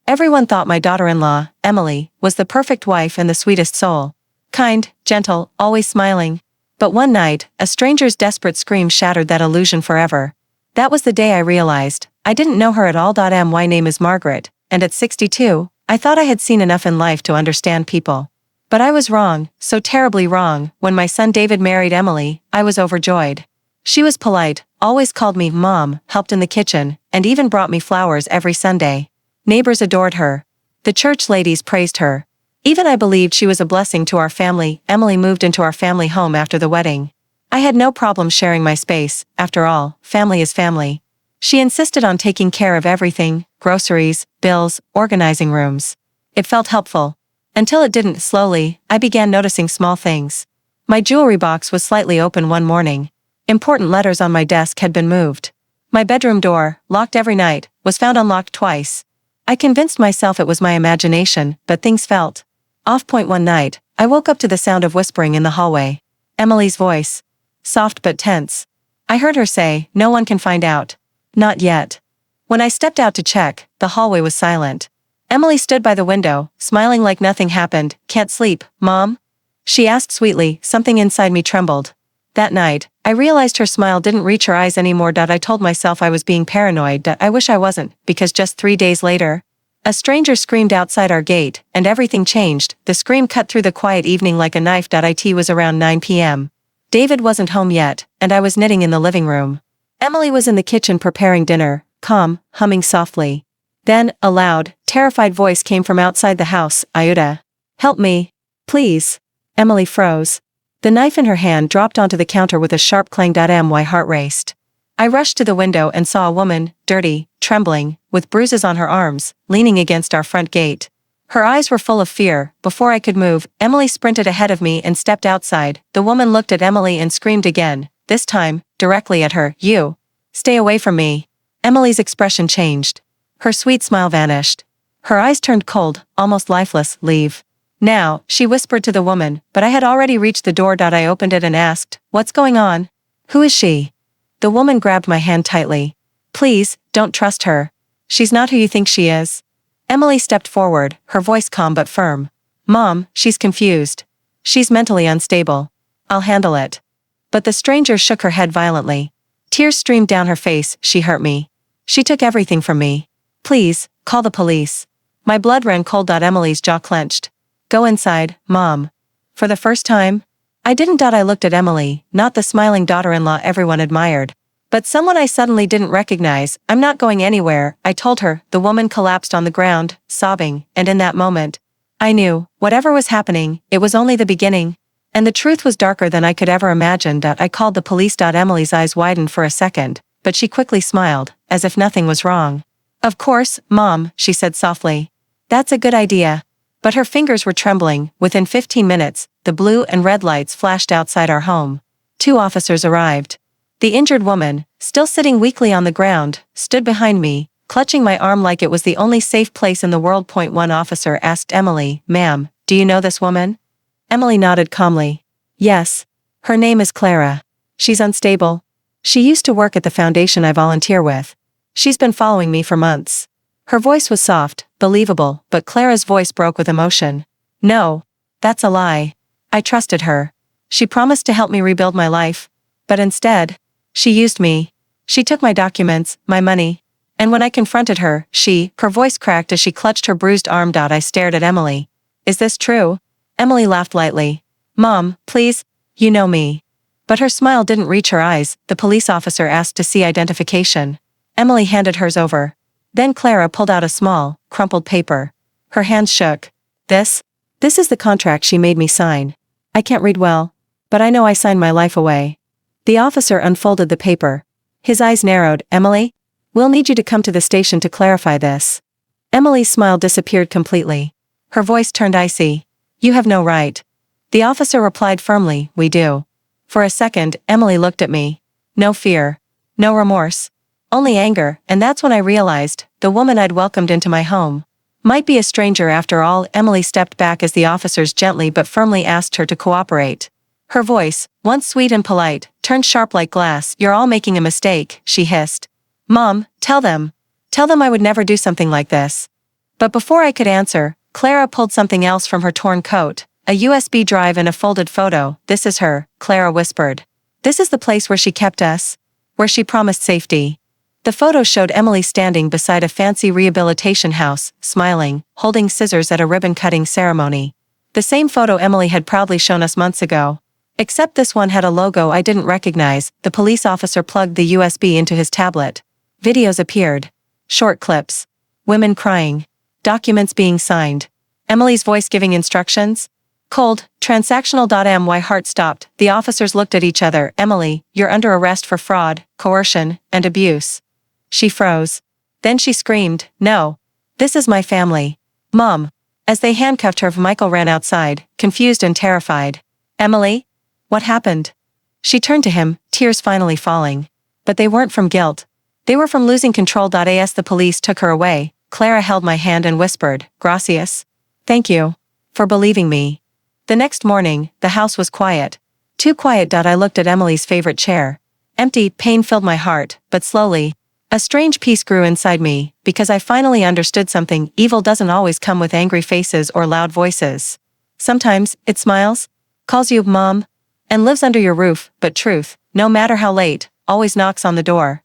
Everyone thought my daughter-in-law, Emily, was the perfect wife and the sweetest soul. Kind, gentle, always smiling. But one night, a stranger's desperate scream shattered that illusion forever. That was the day I realized, I didn't know her at all. My name is Margaret, and at 62, I thought I had seen enough in life to understand people. But I was wrong, so terribly wrong. When my son David married Emily, I was overjoyed. She was polite, always called me Mom, helped in the kitchen, and even brought me flowers every Sunday. Neighbors adored her. The church ladies praised her. Even I believed she was a blessing to our family. Emily moved into our family home after the wedding. I had no problem sharing my space. After all, family is family. She insisted on taking care of everything, groceries, bills, organizing rooms. It felt helpful. Until it didn't. Slowly, I began noticing small things. My jewelry box was slightly open one morning. Important letters on my desk had been moved. My bedroom door, locked every night, was found unlocked twice. I convinced myself it was my imagination, but things felt off. One night, I woke up to the sound of whispering in the hallway. Emily's voice. Soft but tense. I heard her say, "No one can find out." Not yet. When I stepped out to check, the hallway was silent. Emily stood by the window, smiling like nothing happened. "Can't sleep, Mom?" she asked sweetly. Something inside me trembled. That night, I realized her smile didn't reach her eyes anymore. I told myself I was being paranoid. I wish I wasn't, because just 3 days later, a stranger screamed outside our gate, and everything changed. The scream cut through the quiet evening like a knife. It was around 9 p.m. David wasn't home yet, and I was knitting in the living room. Emily was in the kitchen preparing dinner, calm, humming softly. Then, a loud, terrified voice came from outside the house. "Iuda. Help me. Please." Emily froze. The knife in her hand dropped onto the counter with a sharp clang. My heart raced. I rushed to the window and saw a woman, dirty, trembling, with bruises on her arms, leaning against our front gate. Her eyes were full of fear. Before I could move, Emily sprinted ahead of me and stepped outside. The woman looked at Emily and screamed again, this time, directly at her. "You. Stay away from me." Emily's expression changed. Her sweet smile vanished. Her eyes turned cold, almost lifeless. "Leave. Now," she whispered to the woman, but I had already reached the door. I opened it and asked, "What's going on? Who is she?" The woman grabbed my hand tightly. "Please, don't trust her. She's not who you think she is." Emily stepped forward, her voice calm but firm. "Mom, she's confused. She's mentally unstable. I'll handle it." But the stranger shook her head violently. Tears streamed down her face. "She hurt me. She took everything from me. Please, call the police." My blood ran cold. Emily's jaw clenched. "Go inside, Mom." For the first time, I didn't. I looked at Emily, not the smiling daughter-in-law everyone admired, but someone I suddenly didn't recognize. "I'm not going anywhere," I told her. The woman collapsed on the ground, sobbing, and in that moment, I knew, whatever was happening, it was only the beginning. And the truth was darker than I could ever imagine. I called the police. Emily's eyes widened for a second, but she quickly smiled, as if nothing was wrong. "Of course, Mom," she said softly. "That's a good idea." But her fingers were trembling. Within 15 minutes, the blue and red lights flashed outside our home. 2 officers arrived. The injured woman, still sitting weakly on the ground, stood behind me, clutching my arm like it was the only safe place in the world. One officer asked Emily, "Ma'am, do you know this woman?" Emily nodded calmly. "Yes. Her name is Clara. She's unstable. She used to work at the foundation I volunteer with. She's been following me for months." Her voice was soft, believable, but Clara's voice broke with emotion. "No. That's a lie. I trusted her. She promised to help me rebuild my life. But instead, she used me. She took my documents, my money. And when I confronted her, her voice cracked as she clutched her bruised arm. I stared at Emily. "Is this true?" Emily laughed lightly. "Mom, please, you know me." But her smile didn't reach her eyes. The police officer asked to see identification. Emily handed hers over. Then Clara pulled out a small, crumpled paper. Her hands shook. This is the contract she made me sign. I can't read well, but I know I signed my life away." The officer unfolded the paper. His eyes narrowed. "Emily? We'll need you to come to the station to clarify this." Emily's smile disappeared completely. Her voice turned icy. "You have no right." The officer replied firmly, "We do." For a second, Emily looked at me. No fear. No remorse. Only anger, and that's when I realized, the woman I'd welcomed into my home might be a stranger after all. Emily stepped back as the officers gently but firmly asked her to cooperate. Her voice, once sweet and polite, turned sharp like glass. "You're all making a mistake," she hissed. "Mom, tell them. Tell them I would never do something like this." But before I could answer, Clara pulled something else from her torn coat, a USB drive and a folded photo. "This is her," Clara whispered. "This is the place where she kept us. Where she promised safety." The photo showed Emily standing beside a fancy rehabilitation house, smiling, holding scissors at a ribbon-cutting ceremony. The same photo Emily had proudly shown us months ago. Except this one had a logo I didn't recognize. The police officer plugged the USB into his tablet. Videos appeared. Short clips. Women crying. Documents being signed. Emily's voice giving instructions. Cold, transactional. My heart stopped. The officers looked at each other. "Emily, you're under arrest for fraud, coercion, and abuse." She froze. Then she screamed, "No. This is my family. Mom." As they handcuffed her, Michael ran outside, confused and terrified. "Emily? What happened?" She turned to him, tears finally falling. But they weren't from guilt. They were from losing control. As the police took her away, Clara held my hand and whispered, "Gracias. Thank you. For believing me." The next morning, the house was quiet. Too quiet. I looked at Emily's favorite chair. Empty. Pain filled my heart, but slowly. A strange peace grew inside me, because I finally understood something. Evil doesn't always come with angry faces or loud voices. Sometimes, it smiles, calls you Mom, and lives under your roof. But truth, no matter how late, always knocks on the door.